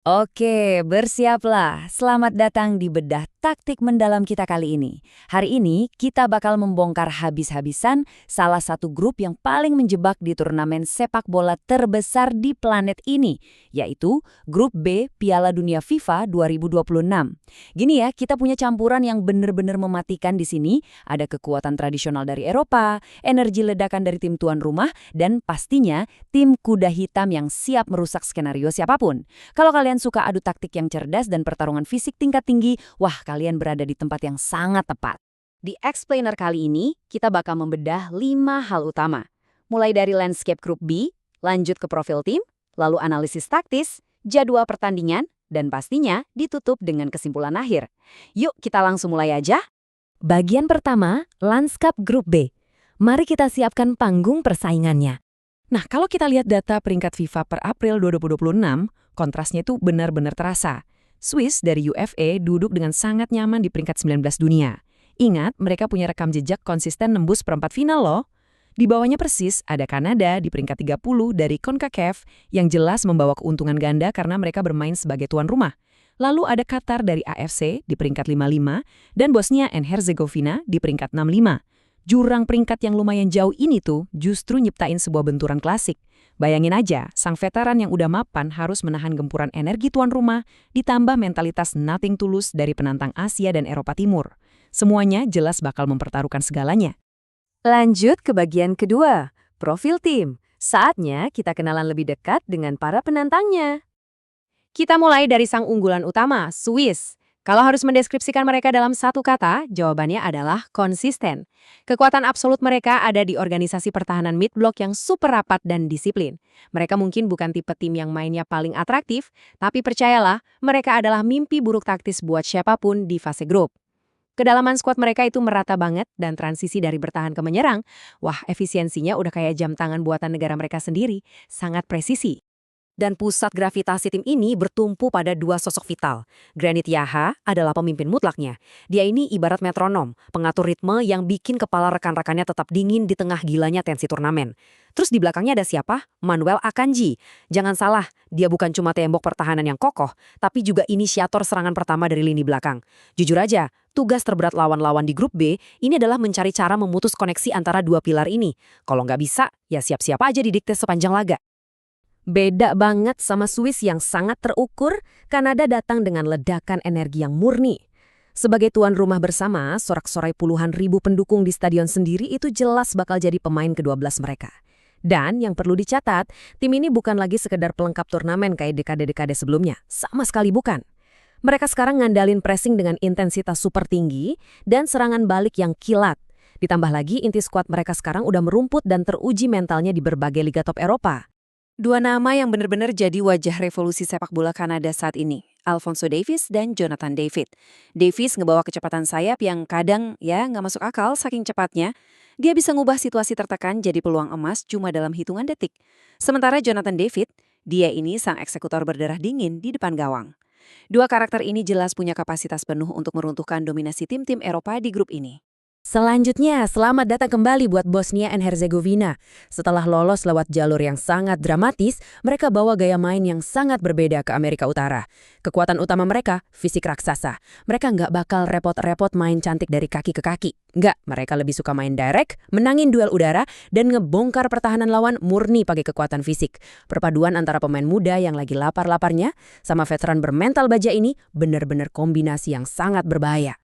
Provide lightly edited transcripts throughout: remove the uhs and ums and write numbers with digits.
Oke, bersiaplah. Selamat datang di Bedah Taktik Mendalam kita kali ini. Hari ini kita bakal membongkar habis-habisan salah satu grup yang paling menjebak di turnamen sepak bola terbesar di planet ini, yaitu Grup B Piala Dunia FIFA 2026. Gini ya, kita punya campuran yang bener-bener mematikan di sini. Ada kekuatan tradisional dari Eropa, energi ledakan dari tim tuan rumah, dan pastinya tim kuda hitam yang siap merusak skenario siapapun. Kalau kalian suka adu taktik yang cerdas dan pertarungan fisik tingkat tinggi, wah kalian berada di tempat yang sangat tepat. Di Explainer kali ini, kita bakal membedah 5 hal utama. Mulai dari landscape grup B, lanjut ke profil tim, lalu analisis taktis, jadwal pertandingan, dan pastinya ditutup dengan kesimpulan akhir. Yuk kita langsung mulai aja. Bagian pertama, landscape grup B. Mari kita siapkan panggung persaingannya. Nah, kalau kita lihat data peringkat FIFA per April 2026, kontrasnya itu benar-benar terasa. Swiss dari UFA duduk dengan sangat nyaman di peringkat 19 dunia. Ingat, mereka punya rekam jejak konsisten nembus perempat final loh. Di bawahnya persis ada Kanada di peringkat 30 dari CONCACAF yang jelas membawa keuntungan ganda karena mereka bermain sebagai tuan rumah. Lalu ada Qatar dari AFC di peringkat 55 dan Bosnia and Herzegovina di peringkat 65. Jurang peringkat yang lumayan jauh ini tuh justru nyiptain sebuah benturan klasik. Bayangin aja, sang veteran yang udah mapan harus menahan gempuran energi tuan rumah, ditambah mentalitas nothing tulus dari penantang Asia dan Eropa Timur. Semuanya jelas bakal mempertaruhkan segalanya. Lanjut ke bagian kedua, profil tim. Saatnya kita kenalan lebih dekat dengan para penantangnya. Kita mulai dari sang unggulan utama, Swiss. Kalau harus mendeskripsikan mereka dalam satu kata, jawabannya adalah konsisten. Kekuatan absolut mereka ada di organisasi pertahanan mid-block yang super rapat dan disiplin. Mereka mungkin bukan tipe tim yang mainnya paling atraktif, tapi percayalah, mereka adalah mimpi buruk taktis buat siapapun di fase grup. Kedalaman skuad mereka itu merata banget dan transisi dari bertahan ke menyerang, wah efisiensinya udah kayak jam tangan buatan negara mereka sendiri, sangat presisi. Dan pusat gravitasi tim ini bertumpu pada dua sosok vital. Granit Xhaka adalah pemimpin mutlaknya. Dia ini ibarat metronom, pengatur ritme yang bikin kepala rekan-rekannya tetap dingin di tengah gilanya tensi turnamen. Terus di belakangnya ada siapa? Manuel Akanji. Jangan salah, dia bukan cuma tembok pertahanan yang kokoh, tapi juga inisiator serangan pertama dari lini belakang. Jujur aja, tugas terberat lawan-lawan di grup B ini adalah mencari cara memutus koneksi antara dua pilar ini. Kalau nggak bisa, ya siap-siap aja didikte sepanjang laga. Beda banget sama Swiss yang sangat terukur, Kanada datang dengan ledakan energi yang murni. Sebagai tuan rumah bersama, sorak-sorai puluhan ribu pendukung di stadion sendiri itu jelas bakal jadi pemain ke-12 mereka. Dan yang perlu dicatat, tim ini bukan lagi sekedar pelengkap turnamen kayak dekade-dekade sebelumnya. Sama sekali bukan. Mereka sekarang ngandalin pressing dengan intensitas super tinggi dan serangan balik yang kilat. Ditambah lagi inti skuad mereka sekarang udah merumput dan teruji mentalnya di berbagai liga top Eropa. Dua nama yang benar-benar jadi wajah revolusi sepak bola Kanada saat ini, Alphonso Davies dan Jonathan David. Davies ngebawa kecepatan sayap yang kadang ya nggak masuk akal saking cepatnya. Dia bisa ngubah situasi tertekan jadi peluang emas cuma dalam hitungan detik. Sementara Jonathan David, dia ini sang eksekutor berdarah dingin di depan gawang. Dua karakter ini jelas punya kapasitas penuh untuk meruntuhkan dominasi tim-tim Eropa di grup ini. Selanjutnya, selamat datang kembali buat Bosnia and Herzegovina. Setelah lolos lewat jalur yang sangat dramatis, mereka bawa gaya main yang sangat berbeda ke Amerika Utara. Kekuatan utama mereka, fisik raksasa. Mereka nggak bakal repot-repot main cantik dari kaki ke kaki. Nggak, mereka lebih suka main direct, menangin duel udara, dan ngebongkar pertahanan lawan murni pakai kekuatan fisik. Perpaduan antara pemain muda yang lagi lapar-laparnya, sama veteran bermental baja ini, benar-benar kombinasi yang sangat berbahaya.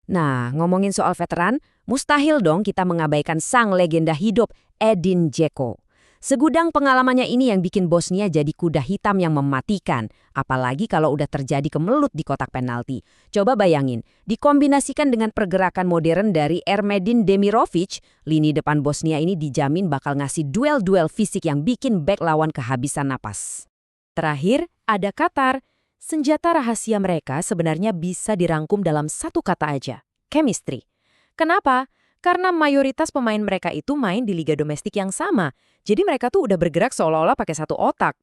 Nah, ngomongin soal veteran, mustahil dong kita mengabaikan sang legenda hidup, Edin Dzeko. Segudang pengalamannya ini yang bikin Bosnia jadi kuda hitam yang mematikan, apalagi kalau udah terjadi kemelut di kotak penalti. Coba bayangin, dikombinasikan dengan pergerakan modern dari Ermedin Demirovic, lini depan Bosnia ini dijamin bakal ngasih duel-duel fisik yang bikin bek lawan kehabisan napas. Terakhir, ada Qatar. Senjata rahasia mereka sebenarnya bisa dirangkum dalam satu kata aja, chemistry. Kenapa? Karena mayoritas pemain mereka itu main di liga domestik yang sama, jadi mereka tuh udah bergerak seolah-olah pakai satu otak.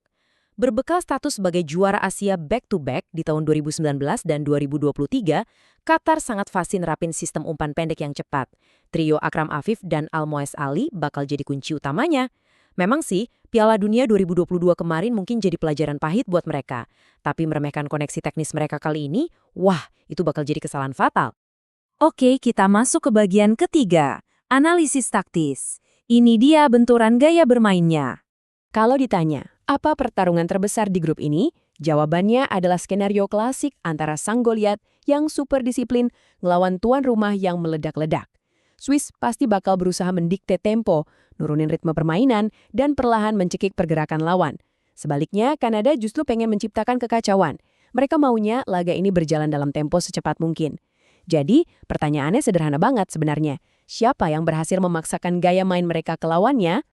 Berbekal status sebagai juara Asia back-to-back di tahun 2019 dan 2023, Qatar sangat fasih nerapin sistem umpan pendek yang cepat. Trio Akram Afif dan Almoez Ali bakal jadi kunci utamanya. Memang sih, Piala Dunia 2022 kemarin mungkin jadi pelajaran pahit buat mereka. Tapi meremehkan koneksi teknis mereka kali ini, wah, itu bakal jadi kesalahan fatal. Oke, kita masuk ke bagian ketiga, analisis taktis. Ini dia benturan gaya bermainnya. Kalau ditanya, apa pertarungan terbesar di grup ini? Jawabannya adalah skenario klasik antara sang Goliat yang super disiplin ngelawan tuan rumah yang meledak-ledak. Swiss pasti bakal berusaha mendikte tempo, nurunin ritme permainan, dan perlahan mencekik pergerakan lawan. Sebaliknya, Kanada justru pengen menciptakan kekacauan. Mereka maunya laga ini berjalan dalam tempo secepat mungkin. Jadi, pertanyaannya sederhana banget sebenarnya. Siapa yang berhasil memaksakan gaya main mereka ke lawannya?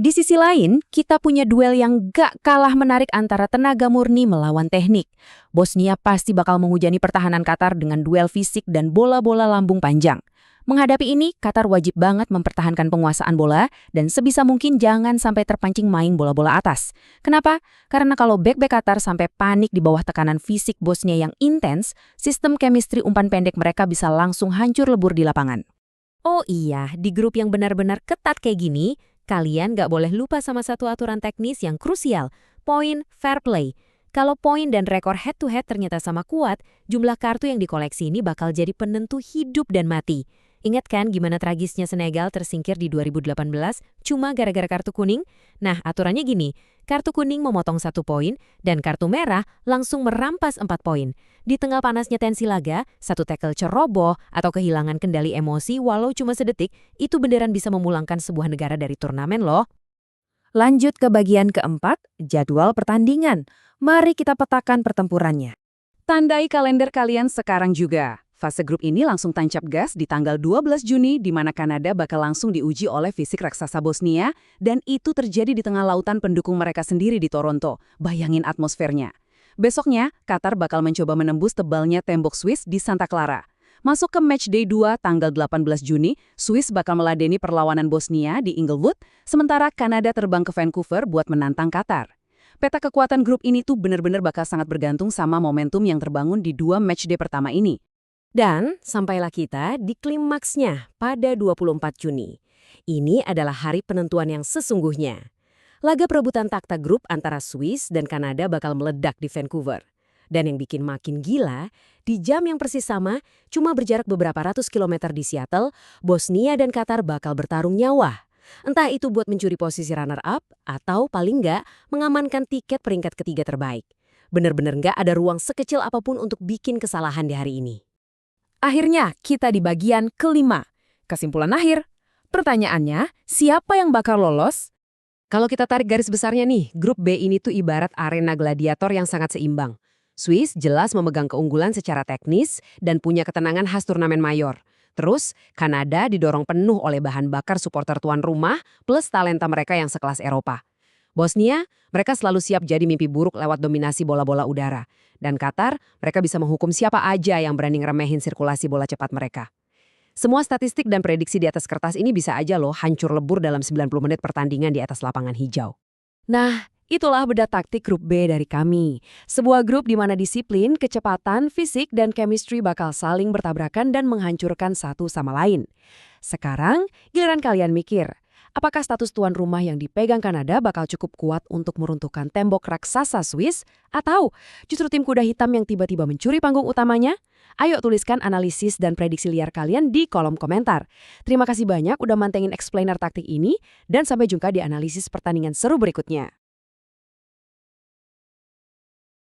Di sisi lain, kita punya duel yang gak kalah menarik antara tenaga murni melawan teknik. Bosnia pasti bakal menghujani pertahanan Qatar dengan duel fisik dan bola-bola lambung panjang. Menghadapi ini, Qatar wajib banget mempertahankan penguasaan bola dan sebisa mungkin jangan sampai terpancing main bola-bola atas. Kenapa? Karena kalau bek-bek Qatar sampai panik di bawah tekanan fisik Bosnia yang intens, sistem chemistry umpan pendek mereka bisa langsung hancur lebur di lapangan. Oh iya, di grup yang benar-benar ketat kayak gini, kalian gak boleh lupa sama satu aturan teknis yang krusial, poin fair play. Kalau poin dan rekor head-to-head ternyata sama kuat, jumlah kartu yang dikoleksi ini bakal jadi penentu hidup dan mati. Ingat kan gimana tragisnya Senegal tersingkir di 2018 cuma gara-gara kartu kuning? Nah, aturannya gini, kartu kuning memotong 1 poin dan kartu merah langsung merampas 4 poin. Di tengah panasnya tensi laga, satu tackle ceroboh atau kehilangan kendali emosi walau cuma sedetik, itu beneran bisa memulangkan sebuah negara dari turnamen loh. Lanjut ke bagian keempat, jadwal pertandingan. Mari kita petakan pertempurannya. Tandai kalender kalian sekarang juga. Fase grup ini langsung tancap gas di tanggal 12 Juni di mana Kanada bakal langsung diuji oleh fisik raksasa Bosnia dan itu terjadi di tengah lautan pendukung mereka sendiri di Toronto. Bayangin atmosfernya. Besoknya, Qatar bakal mencoba menembus tebalnya tembok Swiss di Santa Clara. Masuk ke Matchday 2 tanggal 18 Juni, Swiss bakal meladeni perlawanan Bosnia di Inglewood, sementara Kanada terbang ke Vancouver buat menantang Qatar. Peta kekuatan grup ini tuh bener-bener bakal sangat bergantung sama momentum yang terbangun di 2 matchday pertama ini. Dan sampailah kita di klimaksnya pada 24 Juni. Ini adalah hari penentuan yang sesungguhnya. Laga perebutan takhta grup antara Swiss dan Kanada bakal meledak di Vancouver. Dan yang bikin makin gila, di jam yang persis sama, cuma berjarak beberapa ratus kilometer di Seattle, Bosnia dan Qatar bakal bertarung nyawa. Entah itu buat mencuri posisi runner-up, atau paling nggak mengamankan tiket peringkat ketiga terbaik. Bener-bener nggak ada ruang sekecil apapun untuk bikin kesalahan di hari ini. Akhirnya, kita di bagian kelima. Kesimpulan akhir. Pertanyaannya, siapa yang bakal lolos? Kalau kita tarik garis besarnya nih, grup B ini tuh ibarat arena gladiator yang sangat seimbang. Swiss jelas memegang keunggulan secara teknis dan punya ketenangan khas turnamen mayor. Terus, Kanada didorong penuh oleh bahan bakar supporter tuan rumah plus talenta mereka yang sekelas Eropa. Bosnia, mereka selalu siap jadi mimpi buruk lewat dominasi bola-bola udara. Dan Qatar, mereka bisa menghukum siapa aja yang berani ngeremehin sirkulasi bola cepat mereka. Semua statistik dan prediksi di atas kertas ini bisa aja loh hancur lebur dalam 90 menit pertandingan di atas lapangan hijau. Nah, itulah beda taktik grup B dari kami. Sebuah grup di mana disiplin, kecepatan, fisik, dan chemistry bakal saling bertabrakan dan menghancurkan satu sama lain. Sekarang, giliran kalian mikir. Apakah status tuan rumah yang dipegang Kanada bakal cukup kuat untuk meruntuhkan tembok raksasa Swiss? Atau justru tim kuda hitam yang tiba-tiba mencuri panggung utamanya? Ayo tuliskan analisis dan prediksi liar kalian di kolom komentar. Terima kasih banyak udah mantengin explainer taktik ini, dan sampai jumpa di analisis pertandingan seru berikutnya.